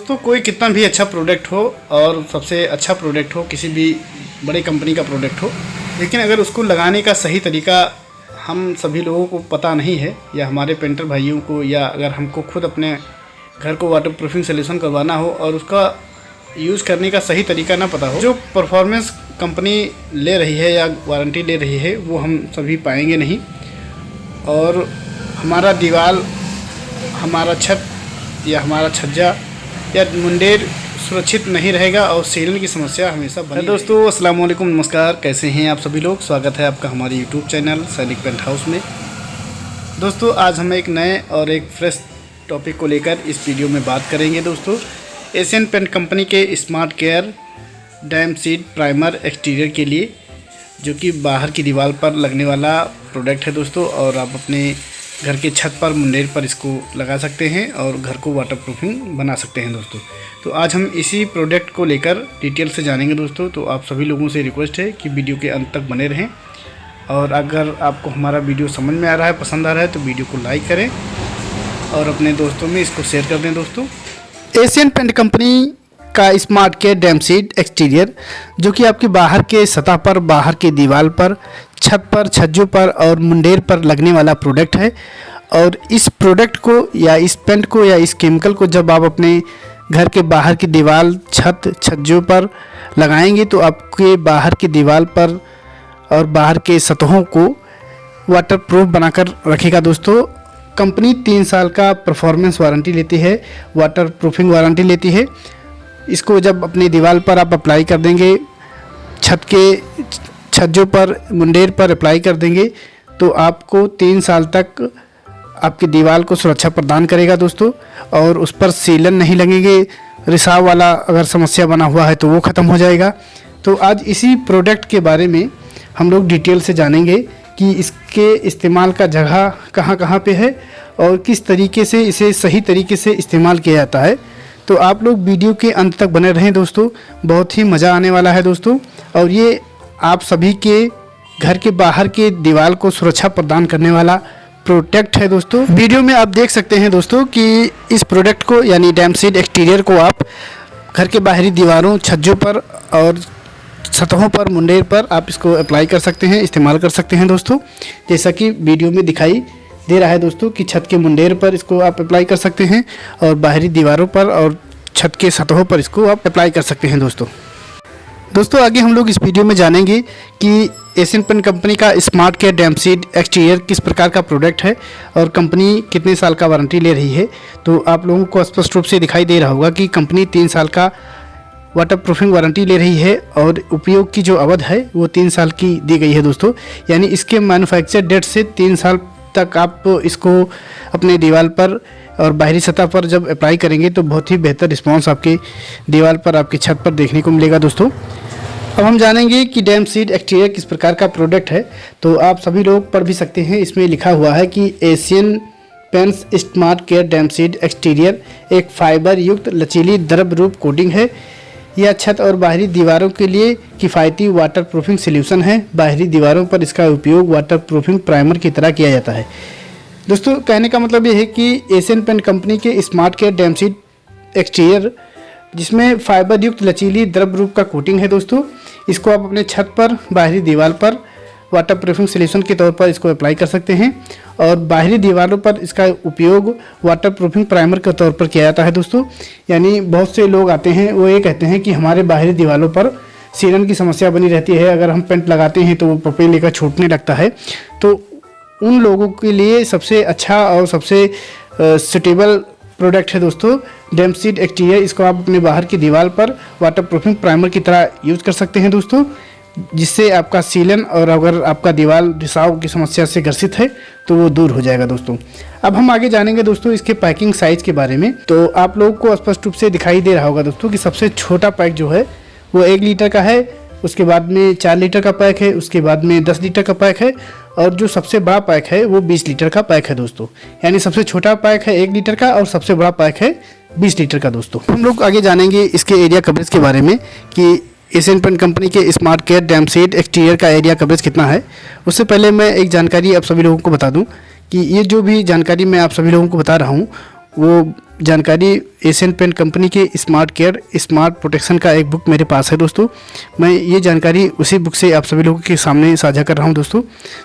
दोस्तों कोई कितना भी अच्छा प्रोडक्ट हो और सबसे अच्छा प्रोडक्ट हो, किसी भी बड़े कंपनी का प्रोडक्ट हो, लेकिन अगर उसको लगाने का सही तरीका हम सभी लोगों को पता नहीं है, या हमारे पेंटर भाइयों को, या अगर हमको खुद अपने घर को वाटर प्रूफिंग सोल्यूशन करवाना हो और उसका यूज़ करने का सही तरीका ना पता हो, जो परफॉर्मेंस कंपनी ले रही है या वारंटी ले रही है वो हम सभी पाएंगे नहीं, और हमारा दीवार, हमारा छत या हमारा छज्जा या मुंडेर सुरक्षित नहीं रहेगा और सीलन की समस्या हमेशा बनी। दोस्तों अस्सलाम वालेकुम, नमस्कार, कैसे हैं आप सभी लोग। स्वागत है आपका हमारे यूट्यूब चैनल सैनिक पेंट हाउस में। दोस्तों आज हम एक नए और एक फ्रेश टॉपिक को लेकर इस वीडियो में बात करेंगे। दोस्तों एशियन पेंट कंपनी के smart care damn seed primer exterior के लिए, जो कि बाहर की दीवार पर लगने वाला प्रोडक्ट है दोस्तों, और आप अपने घर के छत पर, मुंडेर पर इसको लगा सकते हैं और घर को वाटर प्रूफिंग बना सकते हैं दोस्तों। तो आज हम इसी प्रोडक्ट को लेकर डिटेल से जानेंगे दोस्तों। तो आप सभी लोगों से रिक्वेस्ट है कि वीडियो के अंत तक बने रहें, और अगर आपको हमारा वीडियो समझ में आ रहा है, पसंद आ रहा है, तो वीडियो को लाइक करें और अपने दोस्तों में इसको शेयर कर दें दोस्तों। एशियन पेंट कंपनी का smart care damn seed exterior, जो कि आपके बाहर के सतह पर, बाहर की दीवार पर, छत पर, छज्जों पर और मुंडेर पर लगने वाला प्रोडक्ट है। और इस प्रोडक्ट को या इस पेंट को या इस केमिकल को जब आप अपने घर के बाहर की दीवार, छत, छज्जों पर लगाएंगे तो आपके बाहर की दीवार पर और बाहर के सतहों को वाटरप्रूफ बनाकर रखेगा दोस्तों। कंपनी 3 साल का परफॉर्मेंस वारंटी लेती है, वाटर प्रूफिंग वारंटी लेती है। इसको जब अपनी दीवार पर आप अप्लाई कर देंगे, छत के छज्जों पर, मुंडेर पर अप्लाई कर देंगे, तो आपको 3 साल तक आपकी दीवार को सुरक्षा प्रदान करेगा दोस्तों, और उस पर सीलन नहीं लगेंगे। रिसाव वाला अगर समस्या बना हुआ है तो वो ख़त्म हो जाएगा। तो आज इसी प्रोडक्ट के बारे में हम लोग डिटेल से जानेंगे कि इसके इस्तेमाल का जगह कहाँ कहाँ पे है और किस तरीके से इसे सही तरीके से इस्तेमाल किया जाता है। तो आप लोग वीडियो के अंत तक बने रहें दोस्तों, बहुत ही मज़ा आने वाला है दोस्तों। और ये आप सभी के घर के बाहर के दीवार को सुरक्षा प्रदान करने वाला प्रोडक्ट है दोस्तों। वीडियो में आप देख सकते हैं दोस्तों कि इस प्रोडक्ट को यानी डैम सीड एक्सटीरियर को आप घर के बाहरी दीवारों, छज्जों पर और सतहों पर, मुंडेर पर आप इसको अप्लाई कर सकते हैं, इस्तेमाल कर सकते हैं दोस्तों। जैसा कि वीडियो में दिखाई दे रहा है दोस्तों कि छत के मुंडेर पर इसको आप अप्लाई कर सकते हैं और बाहरी दीवारों पर और छत के सतहों पर इसको आप अप्लाई कर सकते हैं दोस्तों आगे हम लोग इस वीडियो में जानेंगे कि एशियन पेंट कंपनी का smart care damn seed exterior किस प्रकार का प्रोडक्ट है और कंपनी कितने साल का वारंटी ले रही है। तो आप लोगों को स्पष्ट रूप से दिखाई दे रहा होगा कि कंपनी 3 साल का वाटर प्रूफिंग वारंटी ले रही है, और उपयोग की जो अवधि है वो 3 साल की दी गई है दोस्तों। यानी इसके मैन्युफैक्चर डेट से 3 साल तक आप इसको अपने दीवार पर और बाहरी सतह पर जब अप्लाई करेंगे तो बहुत ही बेहतर रिस्पांस आपके दीवार पर, आपकी छत पर देखने को मिलेगा दोस्तों। अब हम जानेंगे कि डैम सीड एक्सटीरियर किस प्रकार का प्रोडक्ट है। तो आप सभी लोग पढ़ भी सकते हैं, इसमें लिखा हुआ है कि Asian paints smart care damn seed exterior एक फाइबर युक्त लचीली द्रव रूप कोटिंग है। यह छत और बाहरी दीवारों के लिए किफ़ायती वाटर प्रूफिंग सोल्यूशन है। बाहरी दीवारों पर इसका उपयोग वाटर प्रूफिंग प्राइमर की तरह किया जाता है दोस्तों। कहने का मतलब ये है कि एशियन पेंट कंपनी के smart care damn seed exterior, जिसमें फाइबर युक्त लचीली द्रव रूप का कोटिंग है दोस्तों, इसको आप अपने छत पर, बाहरी दीवार पर वाटर प्रूफिंग सोल्यूशन के तौर पर इसको अप्लाई कर सकते हैं, और बाहरी दीवारों पर इसका उपयोग वाटर प्रूफिंग प्राइमर के तौर पर किया जाता है दोस्तों। यानी बहुत से लोग आते हैं, वो ये कहते हैं कि हमारे बाहरी दीवारों पर सीलन की समस्या बनी रहती है, अगर हम पेंट लगाते हैं तो वो पपई लेकर छूटने लगता है। तो उन लोगों के लिए सबसे अच्छा और सबसे सुटेबल प्रोडक्ट है दोस्तों डैम सीड एक्सटीरियर। इसको आप अपने बाहर की दीवार पर वाटर प्रूफिंग प्राइमर की तरह यूज़ कर सकते हैं दोस्तों, जिससे आपका सीलन और अगर आपका दीवार रिसाव की समस्या से ग्रसित है तो वो दूर हो जाएगा दोस्तों। अब हम आगे जानेंगे दोस्तों इसके पैकिंग साइज़ के बारे में। तो आप लोगों को स्पष्ट रूप से दिखाई दे रहा होगा दोस्तों कि सबसे छोटा पैक जो है वो 1 लीटर का है, उसके बाद में 4 लीटर का पैक है, उसके बाद में 10 लीटर का पैक है, और जो सबसे बड़ा पैक है वो 20 लीटर का पैक है दोस्तों। यानी सबसे छोटा पैक है 1 लीटर का और सबसे बड़ा पैक है 20 लीटर का दोस्तों। हम लोग आगे जानेंगे इसके एरिया कवरेज के बारे में कि एशियन पेंट कंपनी के smart care damn seed exterior का एरिया कवरेज कितना है। उससे पहले मैं एक जानकारी आप सभी लोगों को बता दूं कि ये जो भी जानकारी मैं आप सभी लोगों को बता रहा हूँ वो जानकारी एशियन पेंट कंपनी के स्मार्ट केयर स्मार्ट प्रोटेक्शन का एक बुक मेरे पास है दोस्तों। मैं ये जानकारी उसी बुक से आप सभी लोगों के सामने साझा कर रहा हूँ दोस्तों।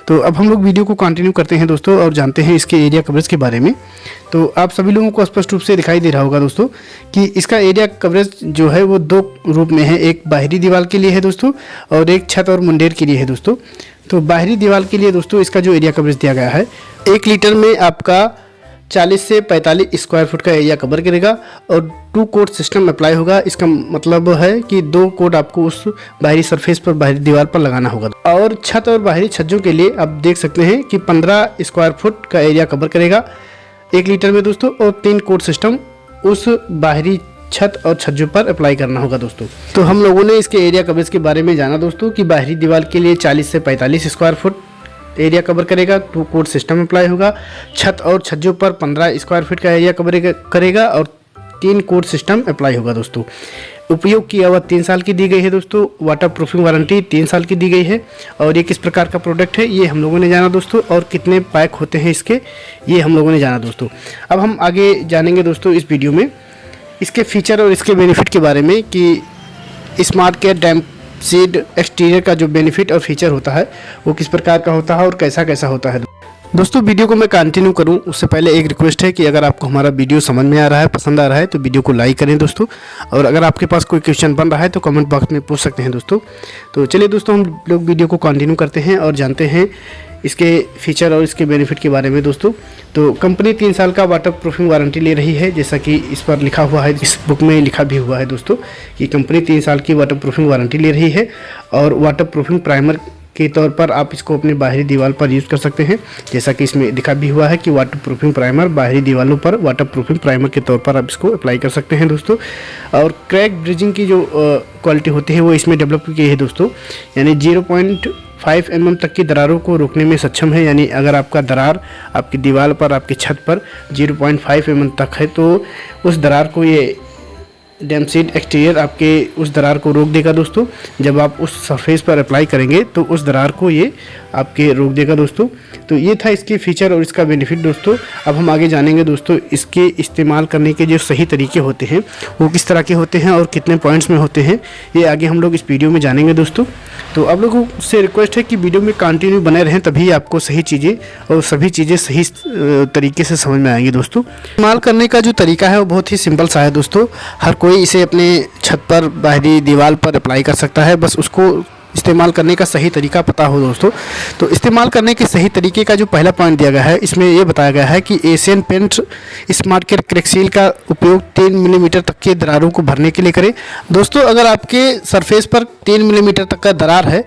तो अब हम लोग वीडियो को कंटिन्यू करते हैं दोस्तों और जानते हैं इसके एरिया कवरेज के बारे में। तो आप सभी लोगों को स्पष्ट रूप से दिखाई दे रहा होगा दोस्तों कि इसका एरिया कवरेज जो है वो दो रूप में है, एक बाहरी दीवार के लिए है दोस्तों और एक छत और मुंडेर के लिए है दोस्तों। तो बाहरी दीवार के लिए दोस्तों इसका जो एरिया कवरेज दिया गया है 1 लीटर में आपका 40 से 45 स्क्वायर फुट का एरिया कवर करेगा और 2 कोट सिस्टम अप्लाई होगा। इसका मतलब है कि 2 कोट आपको उस बाहरी सरफेस पर बाहरी दीवार पर लगाना होगा। और छत और बाहरी छज्जों के लिए आप देख सकते हैं कि 15 स्क्वायर फुट का एरिया कवर करेगा 1 लीटर में दोस्तों और 3 कोट सिस्टम उस बाहरी छत और छज्जों पर अप्लाई करना होगा दोस्तों। तो हम लोगों ने इसके एरिया कवरेज के बारे में जाना दोस्तों कि बाहरी दीवार के लिए 40 से 45 स्क्वायर फुट एरिया कवर करेगा, 2 कोट सिस्टम अप्लाई होगा, छत और छज्जों पर 15 स्क्वायर फीट का एरिया कवर करेगा और 3 कोट सिस्टम अप्लाई होगा दोस्तों। उपयोग की अवधि 3 साल की दी गई है दोस्तों। वाटर प्रूफिंग वारंटी 3 साल की दी गई है। और ये किस प्रकार का प्रोडक्ट है ये हम लोगों ने जाना दोस्तों और कितने पैक होते हैं इसके ये हम लोगों ने जाना दोस्तों। अब हम आगे जानेंगे दोस्तों इस वीडियो में इसके फीचर और इसके बेनिफिट के बारे में कि स्मार्ट केयर डैम्प सीड एक्सटीरियर का जो बेनिफिट और फीचर होता है वो किस प्रकार का होता है और कैसा कैसा होता है दोस्तों। वीडियो को मैं कंटिन्यू करूं उससे पहले एक रिक्वेस्ट है कि अगर आपको हमारा वीडियो समझ में आ रहा है, पसंद आ रहा है तो वीडियो को लाइक करें दोस्तों। और अगर आपके पास कोई क्वेश्चन बन रहा है तो कमेंट बॉक्स में पूछ सकते हैं दोस्तों। तो चलिए दोस्तों हम लोग वीडियो को कंटिन्यू करते हैं और जानते हैं इसके फीचर और इसके बेनिफिट के बारे में दोस्तों। तो कंपनी 3 साल का वाटर प्रूफिंग वारंटी ले रही है, जैसा कि इस पर लिखा हुआ है, इस बुक में लिखा भी हुआ है दोस्तों कि कंपनी 3 साल की वाटर प्रूफिंग वारंटी ले रही है। और वाटर प्रूफिंग प्राइमर के तौर पर आप इसको अपनी बाहरी दीवार पर यूज़ कर सकते हैं, जैसा कि इसमें लिखा भी हुआ है कि वाटर प्रूफिंग प्राइमर बाहरी दीवारों पर वाटर प्रूफिंग प्राइमर के तौर पर आप इसको अप्लाई कर सकते हैं दोस्तों। और क्रैक ब्रिजिंग की जो क्वालिटी होती है वो इसमें डेवलप की है दोस्तों, यानी 0.5 mm तक की दरारों को रोकने में सक्षम है। यानी अगर आपका दरार आपकी दीवार पर आपकी छत पर 0.5 mm तक है तो उस दरार को ये डैम्प सीड एक्सटीरियर आपके उस दरार को रोक देगा दोस्तों। जब आप उस सरफेस पर अप्लाई करेंगे तो उस दरार को ये आपके रोक देगा दोस्तों। तो ये था इसके फीचर और इसका बेनिफिट दोस्तों। अब हम आगे जानेंगे दोस्तों इसके इस्तेमाल करने के जो सही तरीके होते हैं वो किस तरह के होते हैं और कितने पॉइंट्स में होते हैं ये आगे हम लोग इस वीडियो में जानेंगे दोस्तों। तो आप लोगों से रिक्वेस्ट है कि वीडियो में कंटिन्यू बने रहें, तभी आपको सही चीज़ें और सभी चीज़ें सही तरीके से समझ में आएंगी दोस्तों। इस्तेमाल करने का जो तरीका है वो बहुत ही सिंपल सा है दोस्तों। हर कोई इसे अपने छत पर बाहरी दीवार पर अप्लाई कर सकता है, बस उसको इस्तेमाल करने का सही तरीका पता हो दोस्तों। तो इस्तेमाल करने के सही तरीके का जो पहला पॉइंट दिया गया है इसमें ये बताया गया है कि एशियन पेंट स्मार्ट केयर क्रैकसील का उपयोग 3 मिलीमीटर तक के दरारों को भरने के लिए करें दोस्तों। अगर आपके सरफेस पर 3 मिलीमीटर तक का दरार है,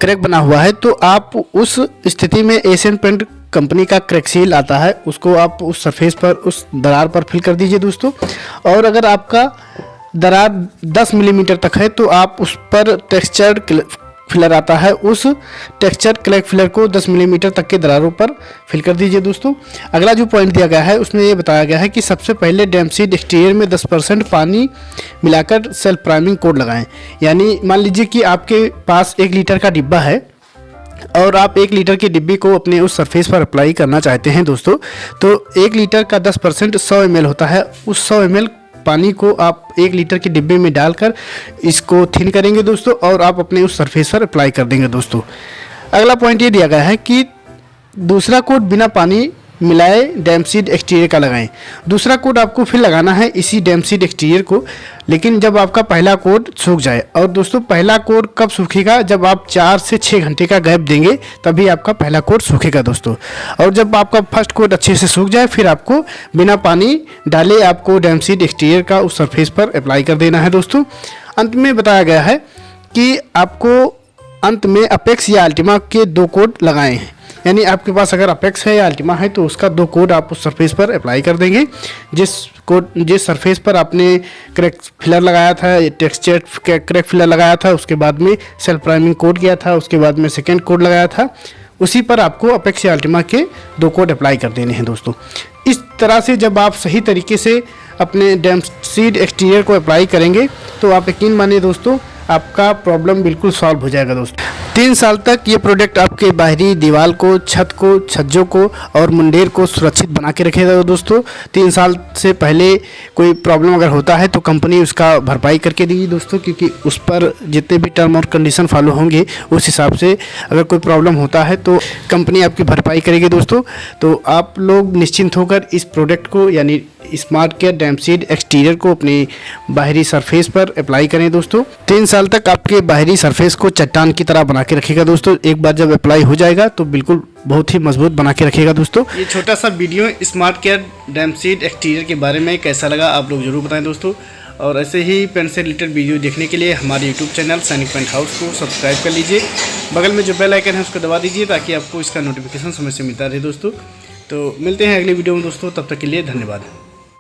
क्रैक बना हुआ है, तो आप उस स्थिति में एशियन पेंट कंपनी का क्रैकसील आता है उसको आप उस सरफेस पर उस दरार पर फिल कर दीजिए दोस्तों। और अगर आपका दरार 10 मिलीमीटर तक है तो आप उस पर टेक्सचर्ड फिलर आता है, उस टेक्सचर क्रैक फिलर को 10 मिलीमीटर तक के दरारों पर फिल कर दीजिए दोस्तों। अगला जो पॉइंट दिया गया है उसमें ये बताया गया है कि सबसे पहले डैम्प सीड एक्सटीरियर में 10% पानी मिलाकर सेल्फ प्राइमिंग कोड लगाएं। यानी मान लीजिए कि आपके पास 1 लीटर का डिब्बा है और आप 1 लीटर की डिब्बी को अपने उस सरफेस पर अप्लाई करना चाहते हैं दोस्तों। तो 1 लीटर का 10% 100 ml होता है। उस 100 ml पानी को आप 1 लीटर की डिब्बे में डालकर इसको थिन करेंगे दोस्तों और आप अपने उस सरफेस पर अप्लाई कर देंगे दोस्तों। अगला पॉइंट ये दिया गया है कि दूसरा कोट बिना पानी मिलाए डैम्प सीड एक्सटीरियर का लगाएं। दूसरा कोट आपको फिर लगाना है इसी डैम्प सीड एक्सटीरियर को, लेकिन जब आपका पहला कोट सूख जाए। और दोस्तों पहला कोट कब सूखेगा, जब आप 4 से 6 घंटे का गैप देंगे तभी आपका पहला कोट सूखेगा दोस्तों। और जब आपका फर्स्ट कोट अच्छे से सूख जाए फिर आपको बिना पानी डाले आपको डैम्प सीड एक्सटीरियर का उस सरफेस पर अप्लाई कर देना है दोस्तों। अंत में बताया गया है कि आपको अंत में अपेक्स या अल्टीमा के 2 कोट लगाए हैं। यानी आपके पास अगर अपेक्स है या अल्टीमा है तो उसका 2 कोड आप उस सरफेस पर अप्लाई कर देंगे। जिस सरफेस पर आपने क्रैक फिलर लगाया था, टेक्सचर क्रैक फिलर लगाया था, उसके बाद में सेल्फ प्राइमिंग कोड किया था, उसके बाद में सेकेंड कोड लगाया था, उसी पर आपको अपेक्स या अल्टीमा के 2 कोड अप्लाई कर देने हैं दोस्तों। इस तरह से जब आप सही तरीके से अपने डैम्प सीड एक्सटीरियर को अप्लाई करेंगे तो आप यकीन मानिए दोस्तों आपका प्रॉब्लम बिल्कुल सॉल्व हो जाएगा दोस्तों। 3 साल तक ये प्रोडक्ट आपके बाहरी दीवार को, छत को, छज्जों को और मुंडेर को सुरक्षित बना के रखेगा दोस्तों। 3 साल से पहले कोई प्रॉब्लम अगर होता है तो कंपनी उसका भरपाई करके देगी दोस्तों, क्योंकि उस पर जितने भी टर्म और कंडीशन फॉलो होंगे उस हिसाब से अगर कोई प्रॉब्लम होता है तो कंपनी आपकी भरपाई करेगी दोस्तों। तो आप लोग निश्चिंत होकर इस प्रोडक्ट को यानी स्मार्ट केयर डैम्प सीड एक्सटीरियर को अपनी बाहरी सरफेस पर अप्लाई करें दोस्तों। 3 साल तक आपके बाहरी सरफेस को चट्टान की तरह बना के रखेगा दोस्तों। एक बार जब अप्लाई हो जाएगा तो बिल्कुल बहुत ही मजबूत बना के रखेगा दोस्तों। ये छोटा सा वीडियो स्मार्ट केयर डैम्प सीड एक्सटीरियर के बारे में कैसा लगा आप लोग जरूर बताएं दोस्तों। और ऐसे ही पेंट से रिलेटेड वीडियो देखने के लिए हमारे यूट्यूब चैनल सैनिक पेंट हाउस को सब्सक्राइब कर लीजिए। बगल में जो बेल आइकन है उसको दबा दीजिए ताकि आपको इसका नोटिफिकेशन समय से मिलता रहे दोस्तों। तो मिलते हैं अगली वीडियो में दोस्तों, तब तक के लिए धन्यवाद।